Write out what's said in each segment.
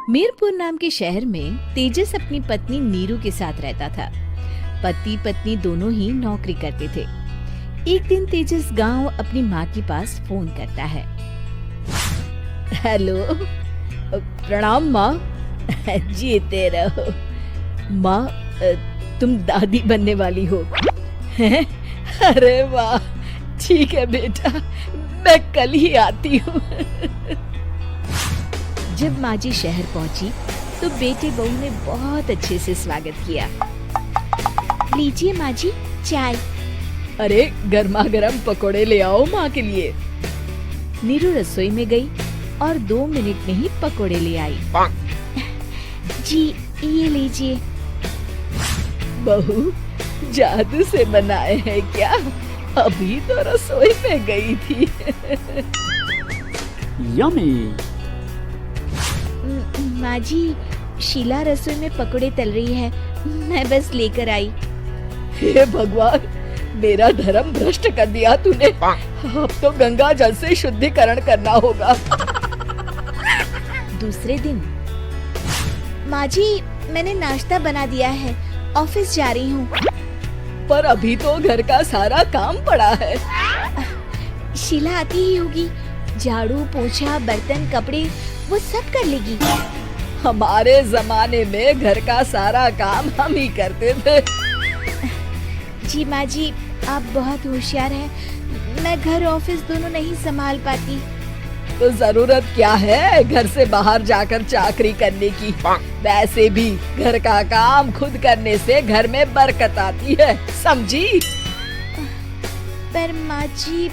मीरपुर नाम के शहर में तेजस अपनी पत्नी नीरू के साथ रहता था। पति पत्नी दोनों ही नौकरी करते थे। एक दिन तेजस गांव अपनी माँ के पास फोन करता है। हेलो, प्रणाम माँ। जीते रहो माँ, तुम दादी बनने वाली हो। अरे वाह, ठीक है बेटा, मैं कल ही आती हूँ। जब माँ जी शहर पहुंची तो बेटे बहू ने बहुत अच्छे से स्वागत किया। लीजिए माँ जी, चाय। अरे गर्मा गर्म पकोड़े ले आओ माँ के लिए। नीरू रसोई में गई और 2 मिनट में ही पकोड़े ले आई। जी ये लीजिए। बहू जादू से बनाए हैं क्या? अभी तो रसोई में गई थी। यम्मी। माँ जी, शीला रसोई में पकोड़े तल रही है, मैं बस लेकर आई। हे भगवान, मेरा धर्म भ्रष्ट कर दिया तूने। अब तो गंगा जल से शुद्धिकरण करना होगा। दूसरे दिन, माँ जी मैंने नाश्ता बना दिया है, ऑफिस जा रही हूँ। पर अभी तो घर का सारा काम पड़ा है। शीला आती ही होगी, झाड़ू पोछा बर्तन कपड़े वो सब कर लेगी। हमारे जमाने में घर का सारा काम हम ही करते थे। जी माँ जी, आप बहुत होशियार हैं, मैं घर ऑफिस दोनों नहीं संभाल पाती। तो जरूरत क्या है घर से बाहर जाकर चाकरी करने की? वैसे भी घर का काम खुद करने से घर में बरकत आती है, समझी? पर माँ जी,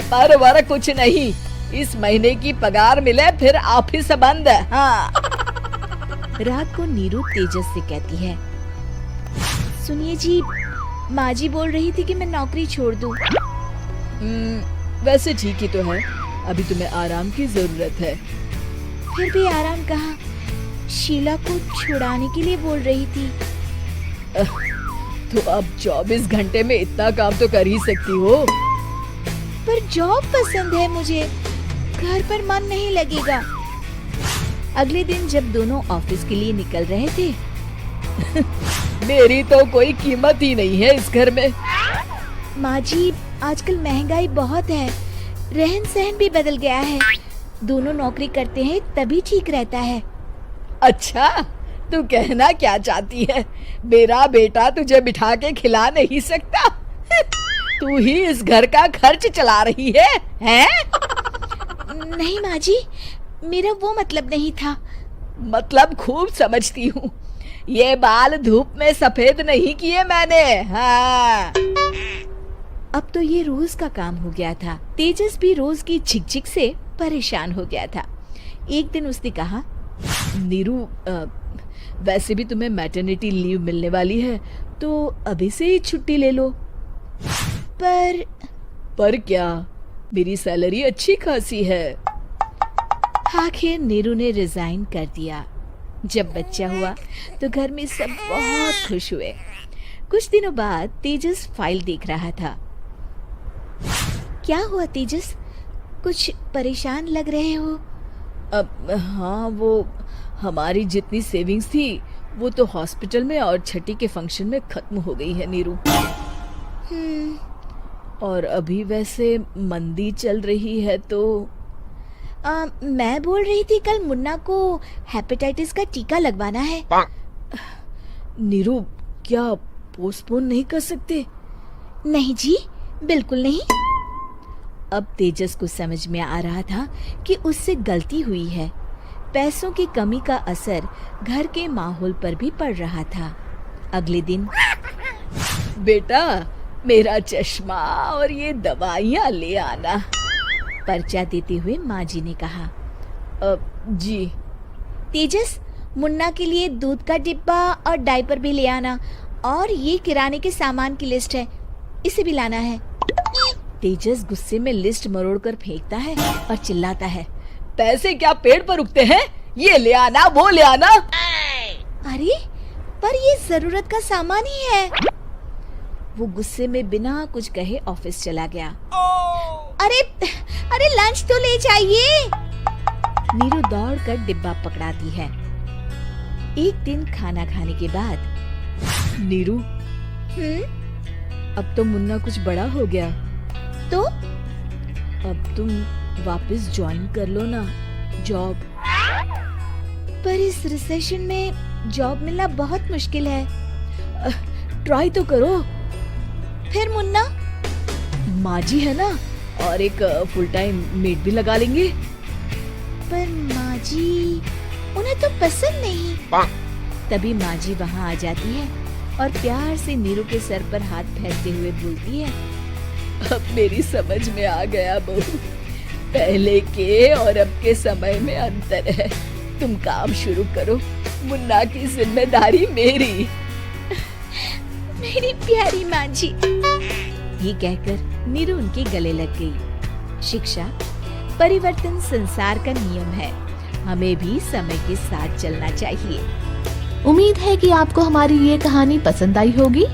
पर वर कुछ नहीं, इस महीने की पगार मिले फिर ऑफिस बंद। हाँ। रात को नीरू तेजस से कहती है, सुनिए जी, माँ जी बोल रही थी कि मैं नौकरी छोड़ दूं। वैसे ठीक ही तो है, अभी तुम्हें आराम की जरूरत है। फिर भी आराम कहाँ, शीला को छुड़ाने के लिए बोल रही थी। तो अब 24 घंटे में इतना काम तो कर ही सकती हो। पर जॉब पसंद है मुझे, घर पर मन नहीं लगेगा। अगले दिन जब दोनों ऑफिस के लिए निकल रहे थे, मेरी तो कोई कीमत ही नहीं है इस घर में। माँ जी, आजकल महंगाई बहुत है, रहन सहन भी बदल गया है, दोनों नौकरी करते हैं तभी ठीक रहता है। अच्छा, तू कहना क्या चाहती है? मेरा बेटा तुझे बिठा के खिला नहीं सकता? तू ही इस घर का खर्च चला रही है, हैं? नहीं माँ जी, मेरा वो मतलब नहीं था। मतलब खूब समझती हूँ, ये बाल धूप में सफेद नहीं किए मैंने। हाँ। अब तो ये रोज का काम हो गया था। तेजस भी रोज की झिकझिक से परेशान हो गया था। एक दिन उसने कहा, नीरू, वैसे भी तुम्हें मैटरनिटी लीव मिलने वाली है, तो अभी से ही छुट्टी ले लो। पर क्या, मेरी सैलरी अच्छी खासी है। आखिर नीरू ने रिजाइन कर दिया। जब बच्चा हुआ तो घर में सब बहुत खुश हुए। कुछ दिनों बाद तेजस फाइल देख रहा था। क्या हुआ तेजस, कुछ परेशान लग रहे हो? हाँ, वो हमारी जितनी सेविंग्स थी वो तो हॉस्पिटल में और छठी के फंक्शन में खत्म हो गई है नीरू। और अभी वैसे मंदी चल रही है तो मैं बोल रही थी कल मुन्ना को हेपेटाइटिस का टीका लगवाना है। नीरू, क्या पोस्टपोन नहीं कर सकते? नहीं जी, बिल्कुल नहीं। अब तेजस को समझ में आ रहा था कि उससे गलती हुई है। पैसों की कमी का असर घर के माहौल पर भी पड़ रहा था। अगले दिन, बेटा मेरा चश्मा और ये दवाइयाँ ले आना, पर्चा देते हुए माँ जी ने कहा। जी। तेजस, मुन्ना के लिए दूध का डिब्बा और डायपर भी ले आना, और ये किराने के सामान की लिस्ट है, इसे भी लाना है। तेजस गुस्से में लिस्ट मरोड़कर फेंकता है और चिल्लाता है, पैसे क्या पेड़ पर उगते हैं? ये ले आना, वो ले आना। अरे पर ये जरूरत का सामान ही है। वो गुस्से में बिना कुछ कहे ऑफिस चला गया। अरे लंच तो ले जाइए। नीरू दौड़कर डिब्बा पकड़ाती है एक दिन खाना खाने के बाद, नीरू, अब तो मुन्ना कुछ बड़ा हो गया, तो अब तुम वापस ज्वाइन कर लो ना जॉब। पर इस रिसेशन में जॉब मिलना बहुत मुश्किल है। ट्राई तो करो। फिर मुन्ना, माँ जी है ना, और एक फुल टाइम मेड भी लगा लेंगे। पर माँ जी, उन्हें तो पसंद नहीं। तभी माँ जी वहाँ आ जाती है और प्यार से नीरू के सर पर हाथ फेरते हुए बोलती है, अब मेरी समझ में आ गया बहू, पहले के और अब के समय में अंतर है। तुम काम शुरू करो, मुन्ना की जिम्मेदारी मेरी। मेरी प्यारी माँ जी। ये कहकर नीरू उनके गले लग गई। शिक्षा, परिवर्तन संसार का नियम है, हमें भी समय के साथ चलना चाहिए। उम्मीद है कि आपको हमारी ये कहानी पसंद आई होगी।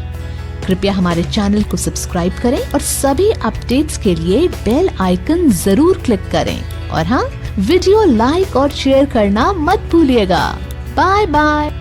कृपया हमारे चैनल को सब्सक्राइब करें और सभी अपडेट्स के लिए बेल आइकन जरूर क्लिक करें। और हाँ, वीडियो लाइक और शेयर करना मत भूलिएगा। Bye bye.